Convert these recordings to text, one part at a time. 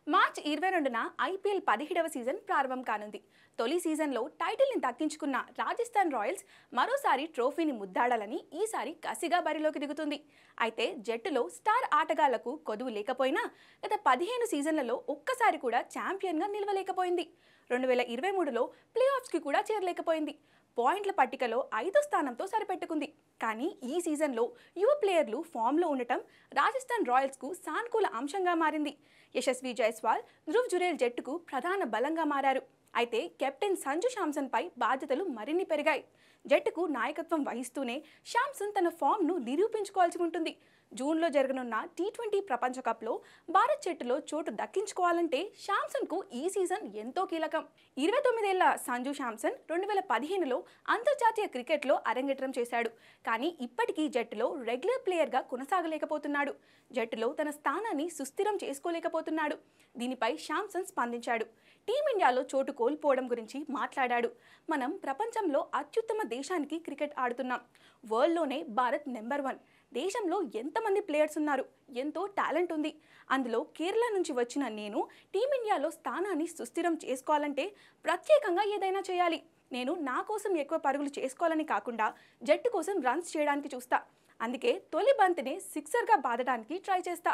March 22న IPL 17వ season ప్రారంభం కానుంది. తొలి సీజన్లో టైటిల్ని దక్కించుకున్న రాజస్థాన్ రాయల్స్ మరోసారి ట్రోఫీని ముద్దాడాలని ఈసారి కసిగా బరిలోకి దిగుతుంది. అయితే జట్టులో స్టార్ ఆటగాళ్లకు కొదువు లేకపోయినా గత 15 సీజన్లలో ఒక్కసారి కూడా ఛాంపియన్గా నిలవలేకపోయింది. 2023లో ప్లే ఆఫ్స్కి కూడా చేరలేకపోయింది. పాయింట్ల పట్టికలో 5వ స్థానంతో సరిపెట్టుకుంది. కానీ ఈ సీజన్లో యువ ప్లేయర్లు ఫామ్లో ఉండటం రాజస్థాన్ రాయల్స్కు సానుకూల అంశంగా మారింది. యశస్వి జైస్వాల్, ధ్రువ్ జురేల్ జట్టుకు ప్రధాన బలంగా మారారు. అయితే కెప్టెన్ సంజు శాంసన్పై బాధ్యతలు మరిన్ని పెరిగాయి. జట్టుకు నాయకత్వం వహిస్తూనే శాంసన్ తన ఫామ్ను నిరూపించుకోవాల్సి ఉంటుంది. జూన్లో జరగనున్న టీ20 ప్రపంచ కప్లో భారత్ జట్టులో చోటు దక్కించుకోవాలంటే శాంసన్కు ఈ సీజన్ ఎంతో కీలకం. 29 ఏళ్ల సంజు శాంసన్ 2015లో అంతర్జాతీయ క్రికెట్లో అరంగేట్రం చేశాడు. కానీ ఇప్పటికీ జట్టులో రెగ్యులర్ ప్లేయర్గా కొనసాగలేకపోతున్నాడు. జట్టులో తన స్థానాన్ని సుస్థిరం చేసుకోలేకపోతున్నాడు. దీనిపై శాంసన్ స్పందించాడు. టీమిండియాలో చోటు కోల్పోవడం గురించి మాట్లాడాడు. మనం ప్రపంచంలో అత్యుత్తమ దేశానికి క్రికెట్ ఆడుతున్నాం. వరల్డ్లోనే భారత్ నెంబర్ 1. దేశంలో ఎంతమంది ప్లేయర్స్ ఉన్నారు, ఎంతో టాలెంట్ ఉంది. అందులో కేరళ నుంచి వచ్చిన నేను టీమిండియాలో స్థానాన్ని సుస్థిరం చేసుకోవాలంటే ప్రత్యేకంగా ఏదైనా చేయాలి. నేను నా కోసం ఎక్కువ పరుగులు చేసుకోవాలని కాకుండా జట్టు కోసం రన్స్ చేయడానికి చూస్తా. అందుకే తొలి బంతినే సిక్సర్గా బాదడానికి ట్రై చేస్తా.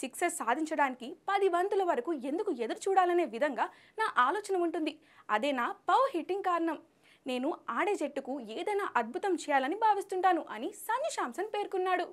సిక్సర్ సాధించడానికి 10 బంతుల వరకు ఎందుకు ఎదురు చూడాలనే విధంగా నా ఆలోచన ఉంటుంది. అదే నా పవర్ హిట్టింగ్ కారణం. నేను ఆడే జట్టుకు ఏదైనా అద్భుతం చేయాలని భావిస్తుంటాను అని సంజు శాంసన్ పేర్కొన్నాడు.